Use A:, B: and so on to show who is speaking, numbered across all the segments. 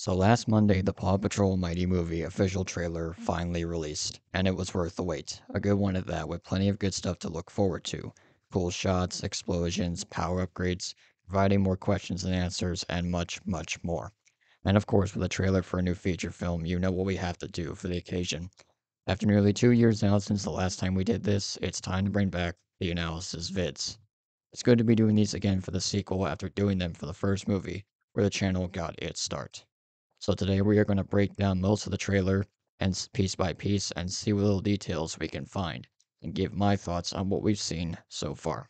A: So last Monday, the Paw Patrol Mighty Movie official trailer finally released, and it was worth the wait. A good one at that, with plenty of good stuff to look forward to. Cool shots, explosions, power upgrades, providing more questions than answers, and much, much more. And of course, with a trailer for a new feature film, you know what we have to do for the occasion. After nearly 2 years now since the last time we did this, it's time to bring back the analysis vids. It's good to be doing these again for the sequel after doing them for the first movie, where the channel got its start. So today we are going to break down most of the trailer and piece by piece and see what little details we can find and give my thoughts on what we've seen so far.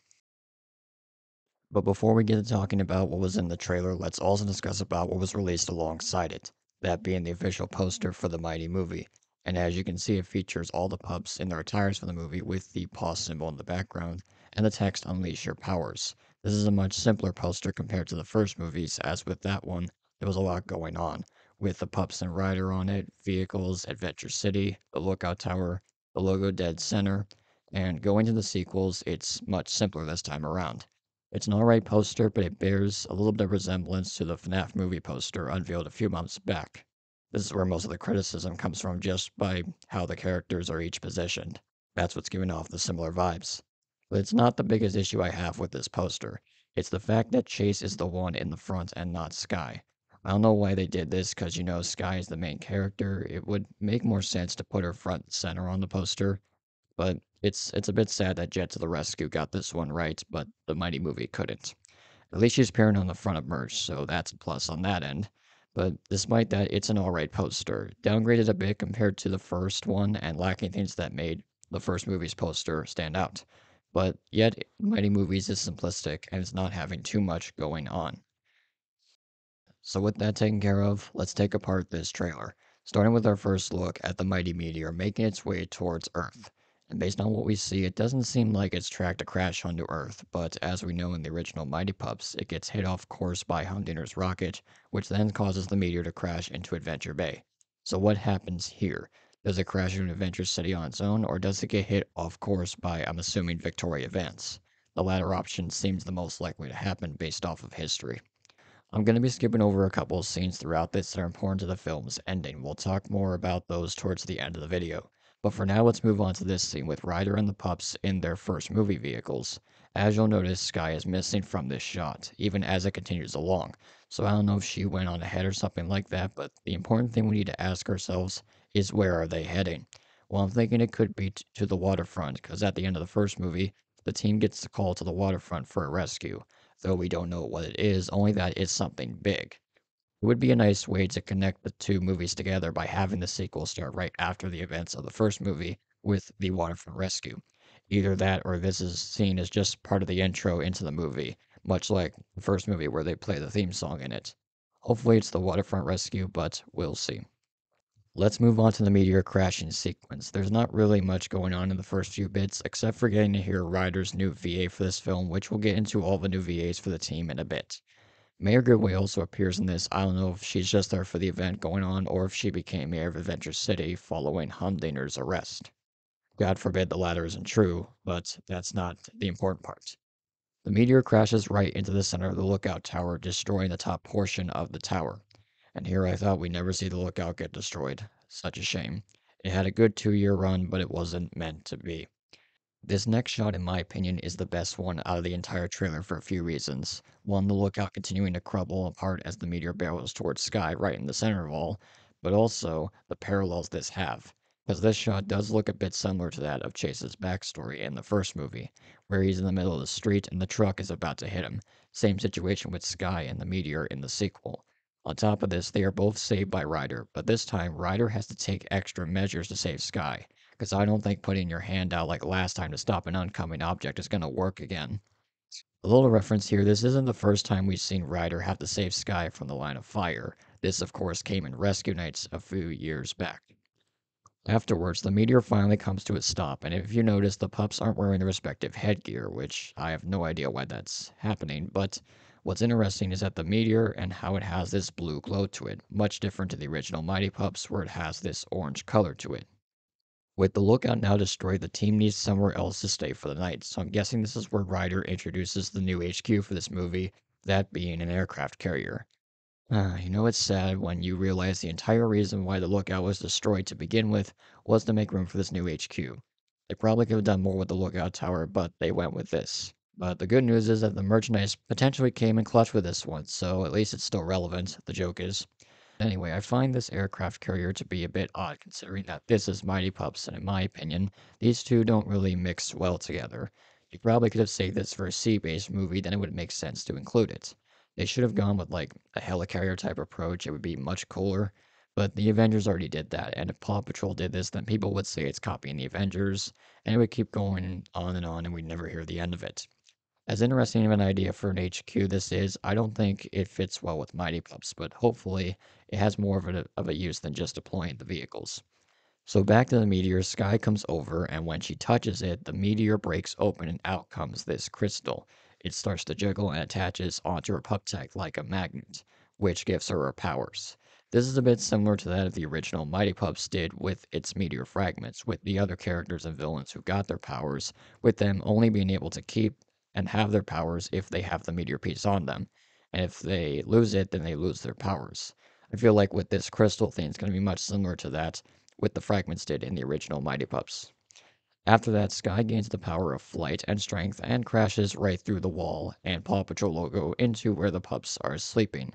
A: But before we get to talking about what was in the trailer, let's also discuss about what was released alongside it, that being the official poster for the Mighty movie. And as you can see, it features all the pups in their attires for the movie with the paw symbol in the background and the text Unleash Your Powers. This is a much simpler poster compared to the first movies, as with that one, there was a lot going on, with the pups and Ryder on it, vehicles, Adventure City, the Lookout Tower, the logo dead center, and going to the sequels, it's much simpler this time around. It's an alright poster, but it bears a little bit of resemblance to the FNAF movie poster unveiled a few months back. This is where most of the criticism comes from just by how the characters are each positioned. That's what's giving off the similar vibes. But it's not the biggest issue I have with this poster. It's the fact that Chase is the one in the front and not Sky. I don't know why they did this because you know Sky is the main character. It would make more sense to put her front and center on the poster, but it's a bit sad that Jet to the Rescue got this one right, but the Mighty movie couldn't. At least she's appearing on the front of merch, so that's a plus on that end. But despite that, it's an alright poster. Downgraded a bit compared to the first one and lacking things that made the first movie's poster stand out. But yet, Mighty Movies is simplistic and is not having too much going on. So with that taken care of, let's take apart this trailer, starting with our first look at the mighty meteor making its way towards Earth. And based on what we see, it doesn't seem like it's tracked a crash onto Earth, but as we know in the original Mighty Pups, it gets hit off course by Humdinger's rocket, which then causes the meteor to crash into Adventure Bay. So what happens here? Does it crash into Adventure City on its own, or does it get hit off course by, I'm assuming, Victoria Vance? The latter option seems the most likely to happen based off of history. I'm going to be skipping over a couple of scenes throughout this that are important to the film's ending. We'll talk more about those towards the end of the video. But for now, let's move on to this scene with Ryder and the pups in their first movie vehicles. As you'll notice, Sky is missing from this shot, even as it continues along. So I don't know if she went on ahead or something like that, but the important thing we need to ask ourselves is where are they heading? Well, I'm thinking it could be to the waterfront, because at the end of the first movie, the team gets the call to the waterfront for a rescue, though we don't know what it is, only that it's something big. It would be a nice way to connect the two movies together by having the sequel start right after the events of the first movie with the Waterfront Rescue. Either that or this is seen as just part of the intro into the movie, much like the first movie where they play the theme song in it. Hopefully it's the Waterfront Rescue, but we'll see. Let's move on to the meteor crashing sequence. There's not really much going on in the first few bits, except for getting to hear Ryder's new VA for this film, which we'll get into all the new VAs for the team in a bit. Mayor Goodway also appears in this. I don't know if she's just there for the event going on, or if she became mayor of Adventure City following Humdinger's arrest. God forbid the latter isn't true, but that's not the important part. The meteor crashes right into the center of the lookout tower, destroying the top portion of the tower. And here I thought we'd never see the lookout get destroyed. Such a shame. It had a good 2 year run, but it wasn't meant to be. This next shot, in my opinion, is the best one out of the entire trailer for a few reasons. One, the lookout continuing to crumble apart as the meteor barrels towards Sky right in the center of all, but also the parallels this have. Because this shot does look a bit similar to that of Chase's backstory in the first movie, where he's in the middle of the street and the truck is about to hit him. Same situation with Sky and the meteor in the sequel. On top of this, they are both saved by Ryder, but this time Ryder has to take extra measures to save Sky, because I don't think putting your hand out like last time to stop an oncoming object is going to work again. A little reference here, this isn't the first time we've seen Ryder have to save Sky from the line of fire. This, of course, came in Rescue Nights a few years back. Afterwards, the meteor finally comes to a stop, and if you notice, the pups aren't wearing the respective headgear, which I have no idea why that's happening, but what's interesting is that the meteor and how it has this blue glow to it, much different to the original Mighty Pups, where it has this orange color to it. With the lookout now destroyed, the team needs somewhere else to stay for the night, so I'm guessing this is where Ryder introduces the new HQ for this movie, that being an aircraft carrier. It's sad when you realize the entire reason why the Lookout was destroyed to begin with was to make room for this new HQ. They probably could have done more with the Lookout Tower, but they went with this. But the good news is that the merchandise potentially came in clutch with this one, so at least it's still relevant, the joke is. Anyway, I find this aircraft carrier to be a bit odd considering that this is Mighty Pups, and in my opinion, these two don't really mix well together. You probably could have saved this for a sea-based movie, then it would make sense to include it. They should have gone with like a helicarrier type approach, it would be much cooler. But the Avengers already did that, and if Paw Patrol did this, then people would say it's copying the Avengers, and it would keep going on, and we'd never hear the end of it. As interesting of an idea for an HQ this is, I don't think it fits well with Mighty Pups, but hopefully it has more of a use than just deploying the vehicles. So back to the meteor, Sky comes over, and when she touches it, the meteor breaks open and out comes this crystal. It starts to jiggle and attaches onto her pup tech like a magnet, which gives her powers. This is a bit similar to that of the original Mighty Pups did with its meteor fragments, with the other characters and villains who got their powers, with them only being able to keep and have their powers if they have the meteor piece on them. And if they lose it, then they lose their powers. I feel like with this crystal thing, it's going to be much similar to that with the fragments did in the original Mighty Pups. After that, Sky gains the power of flight and strength and crashes right through the wall and Paw Patrol logo into where the pups are sleeping.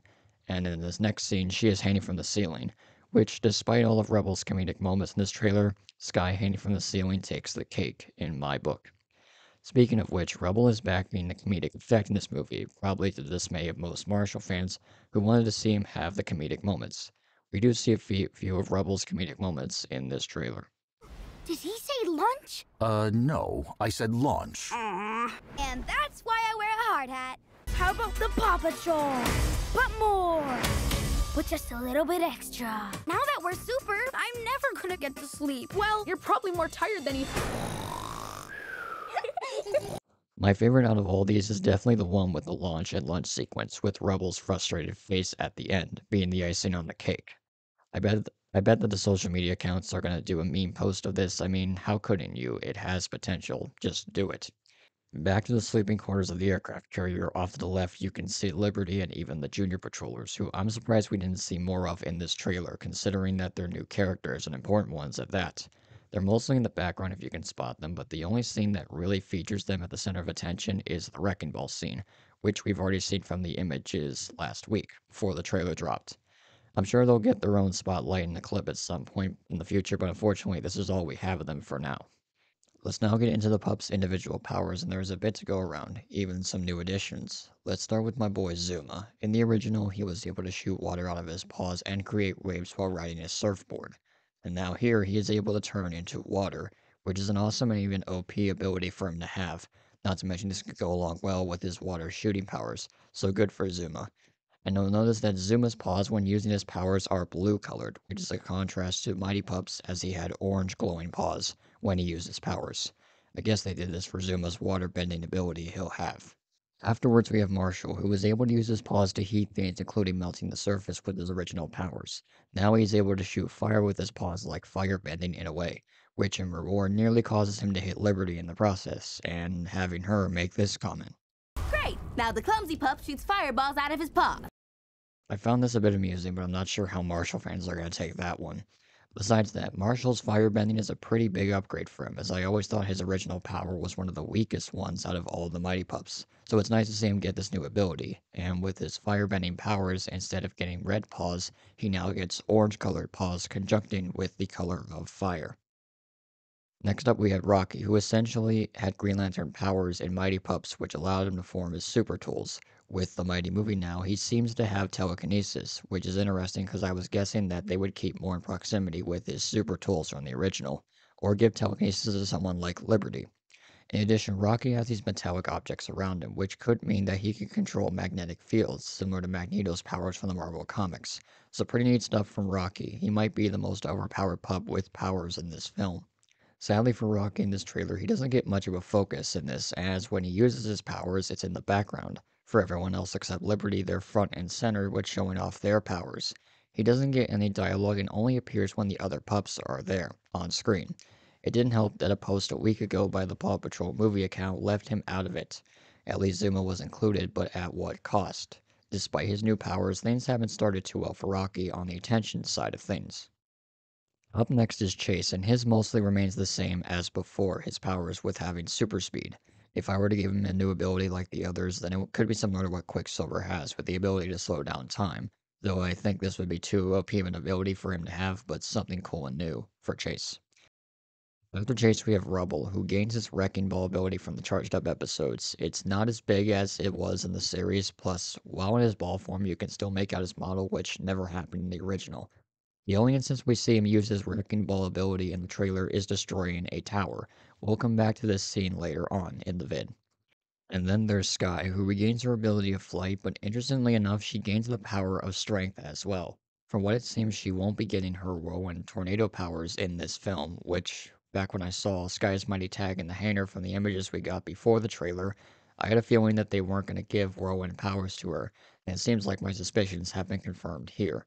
A: And in this next scene, she is hanging from the ceiling, which, despite all of Rebel's comedic moments in this trailer, Sky hanging from the ceiling takes the cake in my book. Speaking of which, Rebel is back being the comedic effect in this movie, probably to the dismay of most Marshall fans who wanted to see him have the comedic moments. We do see a few of Rebel's comedic moments in this trailer.
B: Did he say lunch?
C: No. I said launch.
B: And that's why I wear a hard hat. How about the Paw Patrol? But more. But just a little bit extra. Now that we're super, I'm never gonna get to sleep.
D: Well, you're probably more tired than you.
A: My favorite out of all these is definitely the one with the launch and lunch sequence, with Rebel's frustrated face at the end being the icing on the cake. I bet that the social media accounts are gonna do a meme post of this. I mean, how couldn't you? It has potential. Just do it. Back to the sleeping quarters of the aircraft carrier. Off to the left, you can see Liberty and even the junior patrollers, who I'm surprised we didn't see more of in this trailer, considering that they're new characters and important ones at that. They're mostly in the background if you can spot them, but the only scene that really features them at the center of attention is the Wrecking Ball scene, which we've already seen from the images last week, before the trailer dropped. I'm sure they'll get their own spotlight in the clip at some point in the future, but unfortunately, this is all we have of them for now. Let's now get into the pup's individual powers, and there's a bit to go around, even some new additions. Let's start with my boy Zuma. In the original, he was able to shoot water out of his paws and create waves while riding his surfboard. And now here, he is able to turn into water, which is an awesome and even OP ability for him to have. Not to mention this could go along well with his water shooting powers, so good for Zuma. And you'll notice that Zuma's paws when using his powers are blue colored, which is a contrast to Mighty Pup's as he had orange glowing paws when he used his powers. I guess they did this for Zuma's water bending ability he'll have. Afterwards we have Marshall, who was able to use his paws to heat things including melting the surface with his original powers. Now he's able to shoot fire with his paws like fire bending in a way, which in reward nearly causes him to hit Liberty in the process, and having her make this comment.
D: Great! Now the clumsy pup shoots fireballs out of his paw.
A: I found this a bit amusing, but I'm not sure how Marshall fans are going to take that one. Besides that, Marshall's firebending is a pretty big upgrade for him, as I always thought his original power was one of the weakest ones out of all the Mighty Pups. So it's nice to see him get this new ability, and with his firebending powers, instead of getting red paws, he now gets orange-colored paws conjuncting with the color of fire. Next up we had Rocky, who essentially had Green Lantern powers in Mighty Pups, which allowed him to form his super tools. With the Mighty movie now, he seems to have telekinesis, which is interesting because I was guessing that they would keep more in proximity with his super tools from the original, or give telekinesis to someone like Liberty. In addition, Rocky has these metallic objects around him, which could mean that he can control magnetic fields, similar to Magneto's powers from the Marvel Comics. So pretty neat stuff from Rocky. He might be the most overpowered pup with powers in this film. Sadly for Rocky in this trailer, he doesn't get much of a focus in this, as when he uses his powers, it's in the background. For everyone else except Liberty, they're front and center with showing off their powers. He doesn't get any dialogue and only appears when the other pups are there, on screen. It didn't help that a post a week ago by the Paw Patrol movie account left him out of it. At least Zuma was included, but at what cost? Despite his new powers, things haven't started too well for Rocky on the attention side of things. Up next is Chase, and his mostly remains the same as before his powers with having super speed. If I were to give him a new ability like the others, then it could be similar to what Quicksilver has with the ability to slow down time, though I think this would be too OP of an ability for him to have, but something cool and new for Chase. After Chase, we have Rubble, who gains his Wrecking Ball ability from the charged up episodes. It's not as big as it was in the series, plus, while in his ball form, you can still make out his model, which never happened in the original. The only instance we see him use his Wrecking Ball ability in the trailer is destroying a tower. We'll come back to this scene later on in the vid. And then there's Sky, who regains her ability of flight, but interestingly enough, she gains the power of strength as well. From what it seems, she won't be getting her whirlwind tornado powers in this film, which, back when I saw Sky's mighty tag in the hangar from the images we got before the trailer, I had a feeling that they weren't going to give whirlwind powers to her, and it seems like my suspicions have been confirmed here.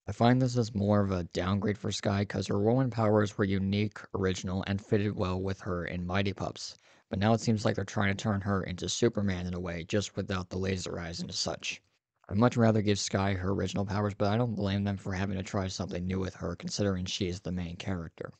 A: I find this as more of a downgrade for Sky because her whirlwind powers were unique, original, and fitted well with her in Mighty Pups, but now it seems like they're trying to turn her into Superman in a way, just without the laser eyes and such. I'd much rather give Sky her original powers, but I don't blame them for having to try something new with her, considering she is the main character.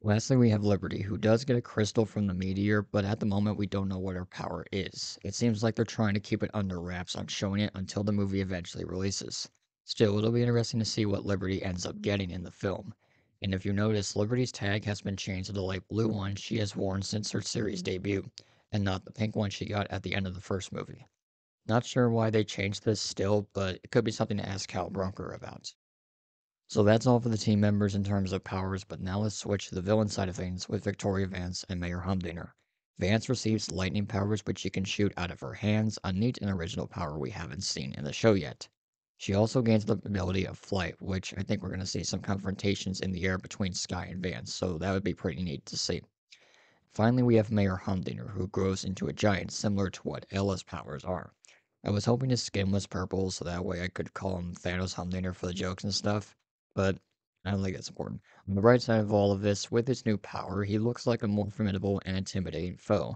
A: Lastly, we have Liberty, who does get a crystal from the meteor, but at the moment we don't know what her power is. It seems like they're trying to keep it under wraps on showing it until the movie eventually releases. Still, it'll be interesting to see what Liberty ends up getting in the film. And if you notice, Liberty's tag has been changed to the light blue one she has worn since her series debut, and not the pink one she got at the end of the first movie. Not sure why they changed this still, but it could be something to ask Cal Brunker about. So that's all for the team members in terms of powers, but now let's switch to the villain side of things with Victoria Vance and Mayor Humdinger. Vance receives lightning powers which she can shoot out of her hands, a neat and original power we haven't seen in the show yet. She also gains the ability of flight, which I think we're going to see some confrontations in the air between Sky and Vance, so that would be pretty neat to see. Finally, we have Mayor Humdinger, who grows into a giant similar to what Ella's powers are. I was hoping his skin was purple, so that way I could call him Thanos Humdinger for the jokes and stuff, but I don't think it's important. On the right side of all of this, with his new power, he looks like a more formidable and intimidating foe.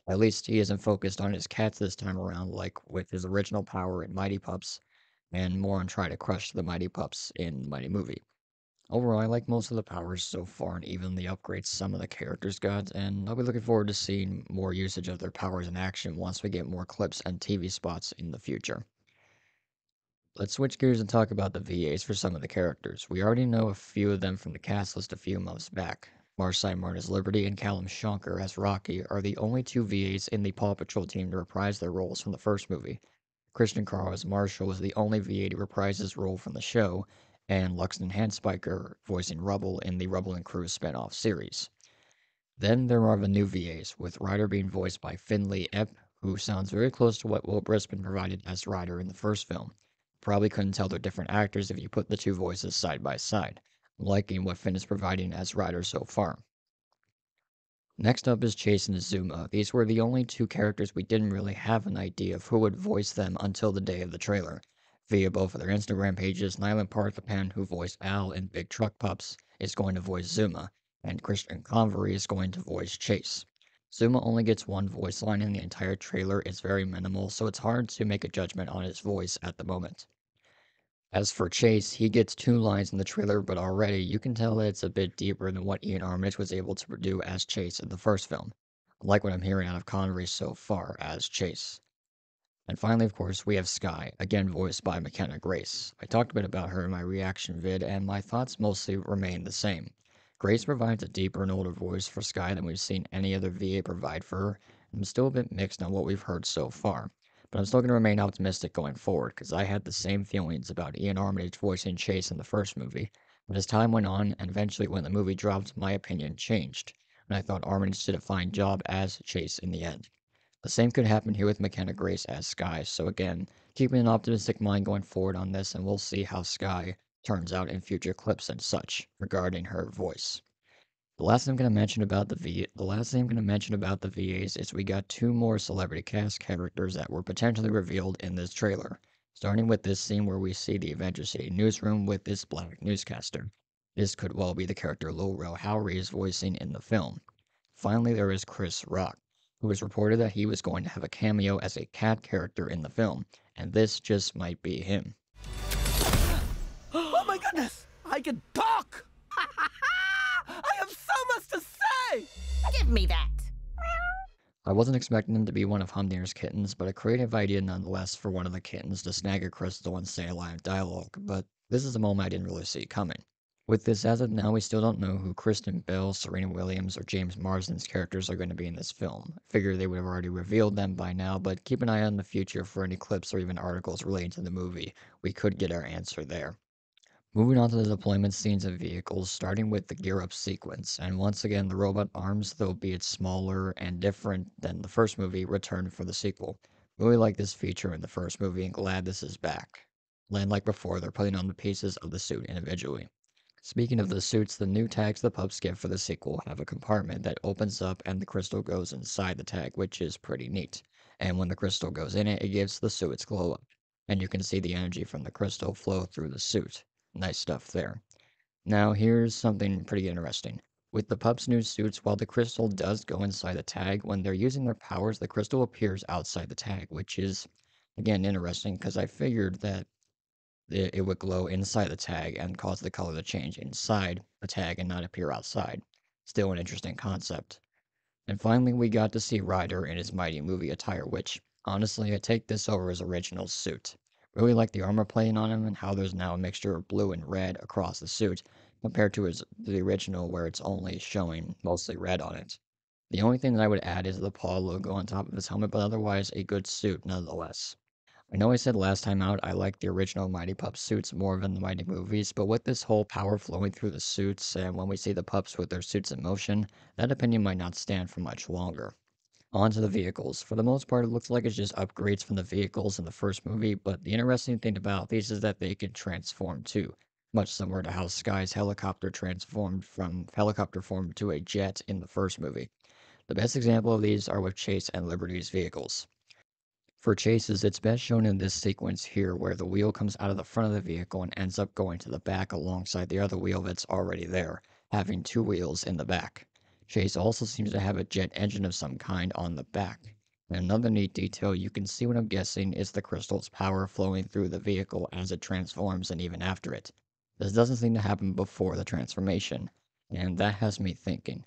A: At least he isn't focused on his cats this time around like with his original power in Mighty Pups, and more on trying to crush the Mighty Pups in Mighty Movie. Overall, I like most of the powers so far and even the upgrades some of the characters got, and I'll be looking forward to seeing more usage of their powers in action once we get more clips and TV spots in the future. Let's switch gears and talk about the VAs for some of the characters. We already know a few of them from the cast list a few months back. Marcy Martin as Liberty and Callum Shankar as Rocky are the only two VAs in the Paw Patrol team to reprise their roles from the first movie. Christian Carl as Marshall was the only VA to reprise his role from the show, and Luxton Handspiker voicing Rubble in the Rubble and Crew spin-off series. Then there are the new VAs, with Ryder being voiced by Finley Epp, who sounds very close to what Will Brisbane provided as Ryder in the first film. Probably couldn't tell they're different actors if you put the two voices side by side. I'm liking what Finn is providing as Ryder so far. Next up is Chase and Azuma. These were the only two characters we didn't really have an idea of who would voice them until the day of the trailer. Via both of their Instagram pages, Nylan Parthapan, who voiced Al in Big Truck Pups, is going to voice Zuma, and Christian Convery is going to voice Chase. Zuma only gets one voice line in the entire trailer, it's very minimal, so it's hard to make a judgment on his voice at the moment. As for Chase, he gets two lines in the trailer, but already you can tell that it's a bit deeper than what Ian Armitage was able to do as Chase in the first film. I like what I'm hearing out of Connery so far as Chase. And finally, of course, we have Sky, again voiced by McKenna Grace. I talked a bit about her in my reaction vid, and my thoughts mostly remain the same. Grace provides a deeper and older voice for Sky than we've seen any other VA provide for her, and I'm still a bit mixed on what we've heard so far. But I'm still going to remain optimistic going forward, because I had the same feelings about Ian Armitage voicing Chase in the first movie, but as time went on, and eventually when the movie dropped, my opinion changed, and I thought Armitage did a fine job as Chase in the end. The same could happen here with McKenna Grace as Sky, so again, keeping an optimistic mind going forward on this, and we'll see how Sky turns out in future clips and such regarding her voice. The last thing I'm going to mention about the VAs is we got two more celebrity cast characters that were potentially revealed in this trailer. Starting with this scene where we see the Adventure City newsroom with this black newscaster. This could well be the character Lil Rel Howery is voicing in the film. Finally, there is Chris Rock, who was reported that he was going to have a cameo as a cat character in the film, and this just might be him.
E: Oh my goodness! I can talk! I have so much to say!
D: Give me that.
A: I wasn't expecting him to be one of Humdinger's kittens, but a creative idea nonetheless for one of the kittens to snag a crystal and say a line of dialogue, but this is a moment I didn't really see coming. With this as of now, we still don't know who Kristen Bell, Serena Williams, or James Marsden's characters are going to be in this film. I figure they would have already revealed them by now, but keep an eye on the future for any clips or even articles relating to the movie. We could get our answer there. Moving on to the deployment scenes of vehicles, starting with the gear up sequence, and once again the robot arms, though be it smaller and different than the first movie, return for the sequel. Really like this feature in the first movie and glad this is back. And like before, they're putting on the pieces of the suit individually. Speaking of the suits, the new tags the pups get for the sequel have a compartment that opens up and the crystal goes inside the tag, which is pretty neat. And when the crystal goes in it, it gives the suit its glow up, and you can see the energy from the crystal flow through the suit. Nice stuff there. Now here's something pretty interesting. With the pups' new suits, while the crystal does go inside the tag, when they're using their powers, the crystal appears outside the tag, which is, again, interesting because I figured that it would glow inside the tag and cause the color to change inside the tag and not appear outside. Still an interesting concept. And finally, we got to see Ryder in his Mighty Movie attire, which, honestly, I take this over his original suit. Really like the armor plating on him and how there's now a mixture of blue and red across the suit, compared to the original where it's only showing mostly red on it. The only thing that I would add is the paw logo on top of his helmet, but otherwise a good suit nonetheless. I know I said last time out I like the original Mighty Pups suits more than the Mighty movies, but with this whole power flowing through the suits and when we see the pups with their suits in motion, that opinion might not stand for much longer. On to the vehicles. For the most part, it looks like it's just upgrades from the vehicles in the first movie, but the interesting thing about these is that they can transform too, much similar to how Sky's helicopter transformed from helicopter form to a jet in the first movie. The best example of these are with Chase and Liberty's vehicles. For Chase's, it's best shown in this sequence here where the wheel comes out of the front of the vehicle and ends up going to the back alongside the other wheel that's already there, having two wheels in the back. Chase also seems to have a jet engine of some kind on the back. And another neat detail you can see what I'm guessing is the crystal's power flowing through the vehicle as it transforms and even after it. This doesn't seem to happen before the transformation, and that has me thinking.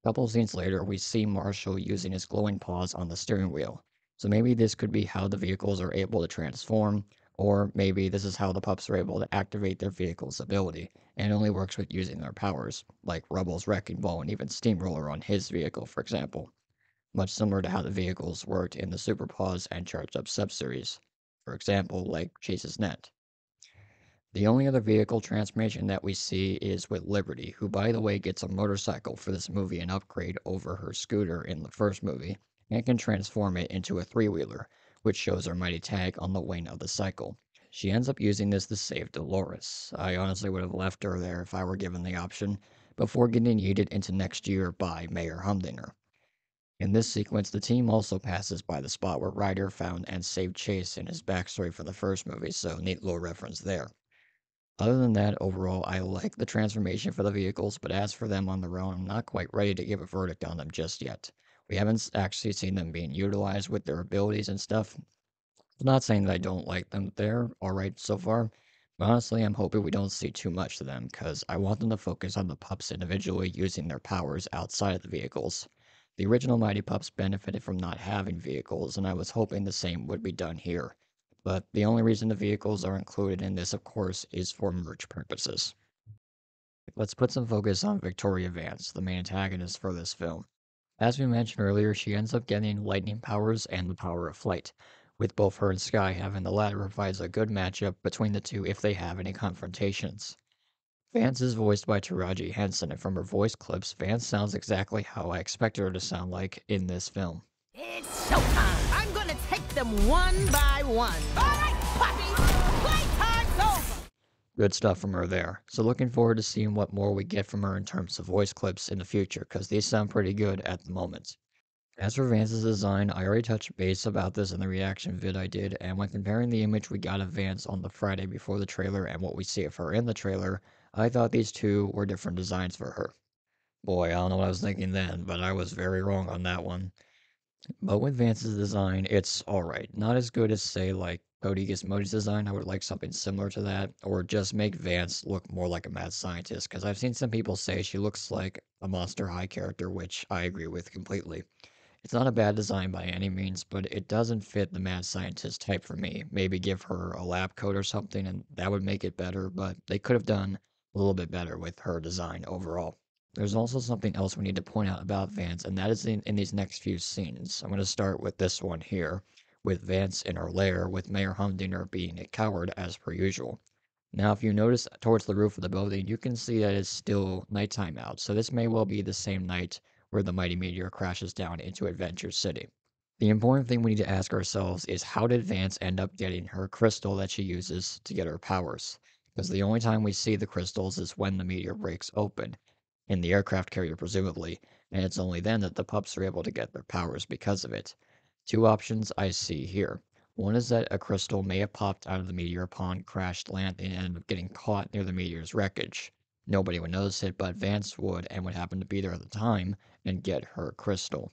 A: A couple scenes later, we see Marshall using his glowing paws on the steering wheel. So maybe this could be how the vehicles are able to transform, or maybe this is how the pups are able to activate their vehicle's ability, and it only works with using their powers, like Rubble's Wrecking Ball and even Steamroller on his vehicle, for example. Much similar to how the vehicles worked in the Super Paws and Charged Up sub-series, for example, like Chase's Net. The only other vehicle transformation that we see is with Liberty, who by the way gets a motorcycle for this movie, an upgrade over her scooter in the first movie, and can transform it into a three-wheeler, which shows her mighty tag on the wing of the cycle. She ends up using this to save Dolores. I honestly would have left her there if I were given the option, before getting yeeted into next year by Mayor Humdinger. In this sequence, the team also passes by the spot where Ryder found and saved Chase in his backstory for the first movie, so neat little reference there. Other than that, overall, I like the transformation for the vehicles, but as for them on their own, I'm not quite ready to give a verdict on them just yet. We haven't actually seen them being utilized with their abilities and stuff. I'm not saying that I don't like them, they're alright so far, but honestly, I'm hoping we don't see too much of them, because I want them to focus on the pups individually using their powers outside of the vehicles. The original Mighty Pups benefited from not having vehicles, and I was hoping the same would be done here. But the only reason the vehicles are included in this, of course, is for merch purposes. Let's put some focus on Victoria Vance, the main antagonist for this film. As we mentioned earlier, she ends up getting lightning powers and the power of flight, with both her and Sky having the latter provides a good matchup between the two if they have any confrontations. Vance is voiced by Taraji Henson, and from her voice clips, Vance sounds exactly how I expected her to sound like in this film.
E: It's showtime! I'm gonna take them one by one. All right, puppies! Playtime's over!
A: Good stuff from her there. So looking forward to seeing what more we get from her in terms of voice clips in the future, because these sound pretty good at the moment. As for Vance's design, I already touched base about this in the reaction vid I did, and when comparing the image we got of Vance on the Friday before the trailer and what we see of her in the trailer, I thought these two were different designs for her. Boy, I don't know what I was thinking then, but I was very wrong on that one. But with Vance's design, it's alright. Not as good as, say, like Cody Gizmodo's design, I would like something similar to that, or just make Vance look more like a mad scientist, because I've seen some people say she looks like a Monster High character, which I agree with completely. It's not a bad design by any means, but it doesn't fit the mad scientist type for me. Maybe give her a lab coat or something, and that would make it better, but they could have done a little bit better with her design overall. There's also something else we need to point out about Vance, and that is in these next few scenes. I'm going to start with this one here, with Vance in her lair, with Mayor Humdinger being a coward as per usual. Now, if you notice towards the roof of the building, you can see that it's still nighttime out, so this may well be the same night where the mighty meteor crashes down into Adventure City. The important thing we need to ask ourselves is how did Vance end up getting her crystal that she uses to get her powers? Because the only time we see the crystals is when the meteor breaks open, in the aircraft carrier presumably, and it's only then that the pups are able to get their powers because of it. Two options I see here. One is that a crystal may have popped out of the meteor upon crash landing and ended up getting caught near the meteor's wreckage. Nobody would notice it, but Vance would and would happen to be there at the time and get her crystal.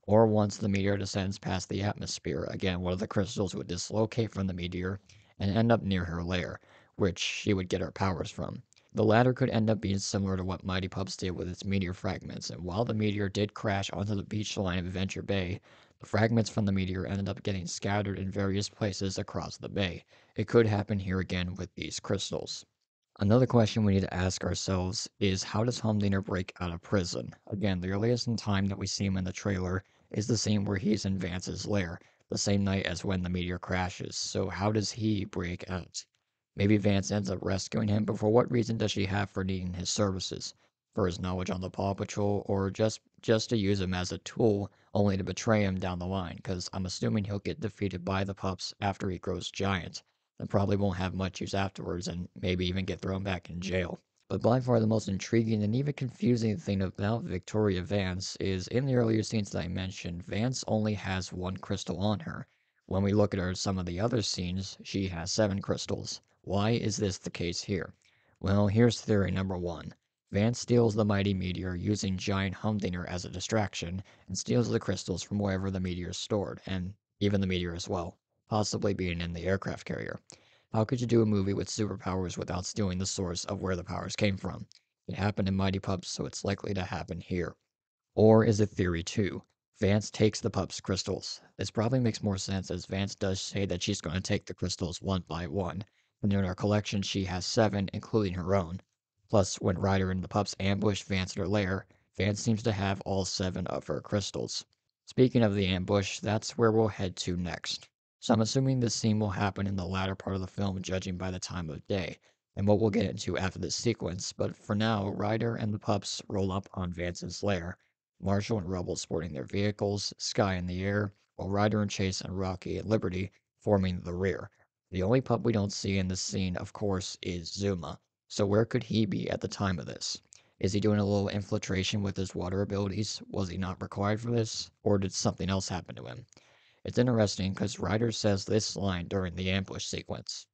A: Or once the meteor descends past the atmosphere, again, one of the crystals would dislocate from the meteor and end up near her lair, which she would get her powers from. The latter could end up being similar to what Mighty Pups did with its meteor fragments, and while the meteor did crash onto the beach line of Adventure Bay, the fragments from the meteor ended up getting scattered in various places across the bay. It could happen here again with these crystals. Another question we need to ask ourselves is how does Humdinger break out of prison? Again, the earliest in time that we see him in the trailer is the scene where he's in Vance's lair, the same night as when the meteor crashes. So how does he break out? Maybe Vance ends up rescuing him, but for what reason does she have for needing his services? For his knowledge on the Paw Patrol, or just to use him as a tool, only to betray him down the line? Because I'm assuming he'll get defeated by the pups after he grows giant and probably won't have much use afterwards and maybe even get thrown back in jail. But by far the most intriguing and even confusing thing about Victoria Vance is in the earlier scenes that I mentioned, Vance only has one crystal on her. When we look at her some of the other scenes, she has 7 crystals. Why is this the case here? Well, here's theory number 1. Vance steals the mighty meteor using Giant Humdinger as a distraction and steals the crystals from wherever the meteor is stored, and even the meteor as well, possibly being in the aircraft carrier. How could you do a movie with superpowers without stealing the source of where the powers came from? It happened in Mighty Pups, so it's likely to happen here. Or is it theory 2? Vance takes the pups' crystals. This probably makes more sense as Vance does say that she's going to take the crystals one by one, and in her collection she has 7, including her own. Plus, when Ryder and the pups ambush Vance at her lair, Vance seems to have all 7 of her crystals. Speaking of the ambush, that's where we'll head to next. So I'm assuming this scene will happen in the latter part of the film, judging by the time of day, and what we'll get into after this sequence, but for now, Ryder and the pups roll up on Vance's lair, Marshall and Rubble sporting their vehicles, Sky in the air, while Ryder and Chase and Rocky and Liberty forming the rear. The only pup we don't see in this scene, of course, is Zuma. So where could he be at the time of this? Is he doing a little infiltration with his water abilities? Was he not required for this? Or did something else happen to him? It's interesting because Ryder says this line during the ambush sequence.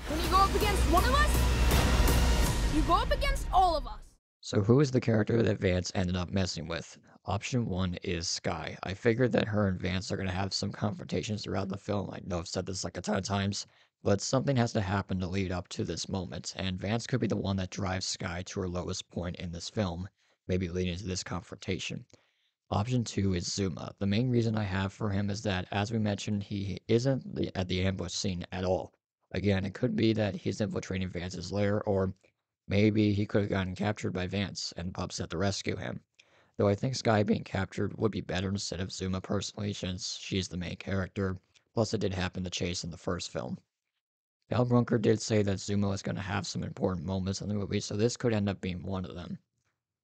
B: When you go up against one of us, you go up against all of us.
A: So who is the character that Vance ended up messing with? Option 1 is Sky. I figured that her and Vance are going to have some confrontations throughout the film. I know I've said this like a ton of times, but something has to happen to lead up to this moment, and Vance could be the one that drives Sky to her lowest point in this film, maybe leading to this confrontation. Option 2 is Zuma. The main reason I have for him is that, as we mentioned, he isn't at the ambush scene at all. Again, it could be that he's infiltrating Vance's lair, or maybe he could have gotten captured by Vance and pups had to rescue him. Though I think Sky being captured would be better instead of Zuma personally, since she's the main character, plus it did happen to Chase in the first film. Val Brunker did say that Zuma was going to have some important moments in the movie, so this could end up being one of them.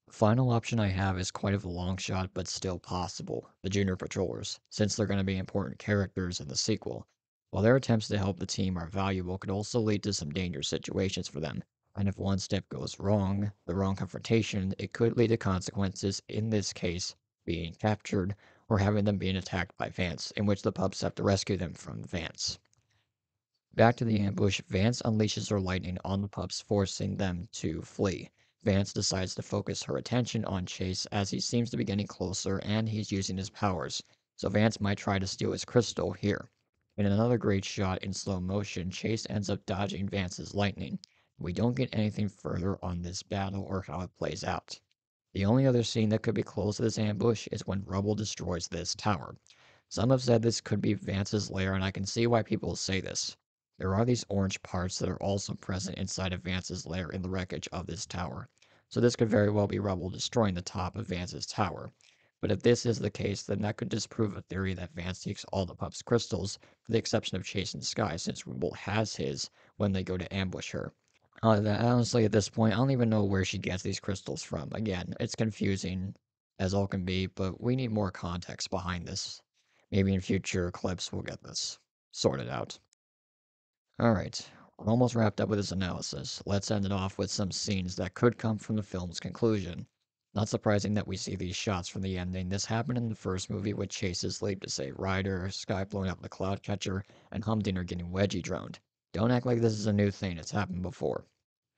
A: The final option I have is quite of a long shot, but still possible, the Junior Patrollers, since they're going to be important characters in the sequel. While their attempts to help the team are valuable, could also lead to some dangerous situations for them, and if one step goes wrong, the wrong confrontation, it could lead to consequences, in this case, being captured, or having them being attacked by Vance, in which the pups have to rescue them from Vance. Back to the ambush, Vance unleashes her lightning on the pups, forcing them to flee. Vance decides to focus her attention on Chase as he seems to be getting closer and he's using his powers, so Vance might try to steal his crystal here. In another great shot in slow motion, Chase ends up dodging Vance's lightning. We don't get anything further on this battle or how it plays out. The only other scene that could be close to this ambush is when Rubble destroys this tower. Some have said this could be Vance's lair, and I can see why people say this. There are these orange parts that are also present inside of Vance's lair in the wreckage of this tower, so this could very well be Rubble destroying the top of Vance's tower. But if this is the case, then that could disprove a theory that Vance takes all the pup's crystals, for the exception of Chase and Sky, since Rubble has his when they go to ambush her. Honestly, at this point, I don't even know where she gets these crystals from. Again, it's confusing as all can be, but we need more context behind this. Maybe in future clips we'll get this sorted out. Alright, we're almost wrapped up with this analysis. Let's end it off with some scenes that could come from the film's conclusion. Not surprising that we see these shots from the ending. This happened in the first movie with Chase's leap to save Ryder, Sky blowing up the Cloudcatcher, and Humdinger getting Wedgie droned. Don't act like this is a new thing, it's happened before.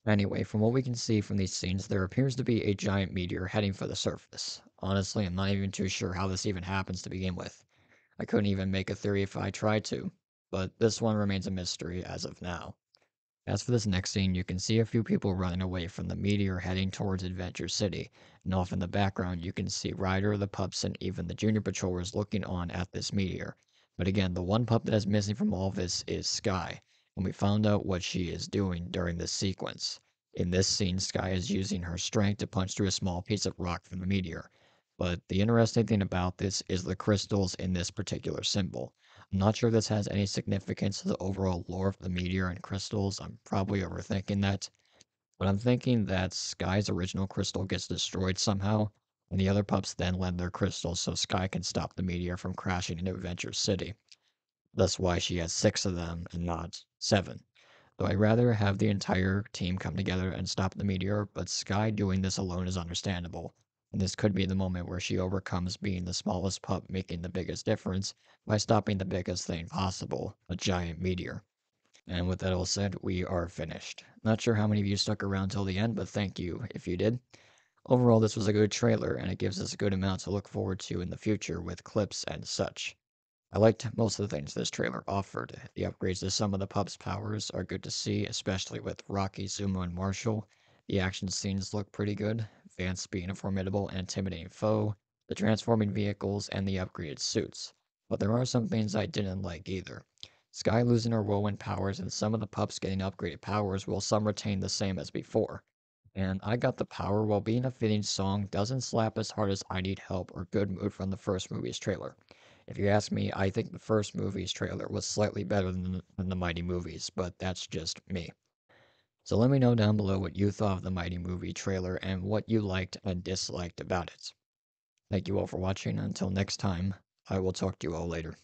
A: Anyway, from what we can see from these scenes, there appears to be a giant meteor heading for the surface. Honestly, I'm not even too sure how this even happens to begin with. I couldn't even make a theory if I tried to, but this one remains a mystery as of now. As for this next scene, you can see a few people running away from the meteor heading towards Adventure City, and off in the background you can see Ryder, the pups, and even the junior patrollers looking on at this meteor. But again, the one pup that is missing from all of this is Sky, and we found out what she is doing during this sequence. In this scene, Sky is using her strength to punch through a small piece of rock from the meteor. But the interesting thing about this is the crystals in this particular symbol. I'm not sure if this has any significance to the overall lore of the meteor and crystals. I'm probably overthinking that. But I'm thinking that Sky's original crystal gets destroyed somehow, and the other pups then lend their crystals so Sky can stop the meteor from crashing into Adventure City. That's why she has 6 of them and not 7. Though I'd rather have the entire team come together and stop the meteor, but Sky doing this alone is understandable. And this could be the moment where she overcomes being the smallest pup, making the biggest difference by stopping the biggest thing possible, a giant meteor. And with that all said, we are finished. Not sure how many of you stuck around till the end, but thank you if you did. Overall, this was a good trailer, and it gives us a good amount to look forward to in the future with clips and such. I liked most of the things this trailer offered. The upgrades to some of the pup's powers are good to see, especially with Rocky, Zumo, and Marshall. The action scenes look pretty good, Vance being a formidable and intimidating foe, the transforming vehicles, and the upgraded suits. But there are some things I didn't like either. Sky losing her whirlwind powers and some of the pups getting upgraded powers while some retain the same as before. And I Got the Power, while being a fitting song, doesn't slap as hard as I Need Help or Good Mood from the first movie's trailer. If you ask me, I think the first movie's trailer was slightly better than the Mighty movies, but that's just me. So let me know down below what you thought of the Mighty movie trailer and what you liked and disliked about it. Thank you all for watching. Until next time, I will talk to you all later.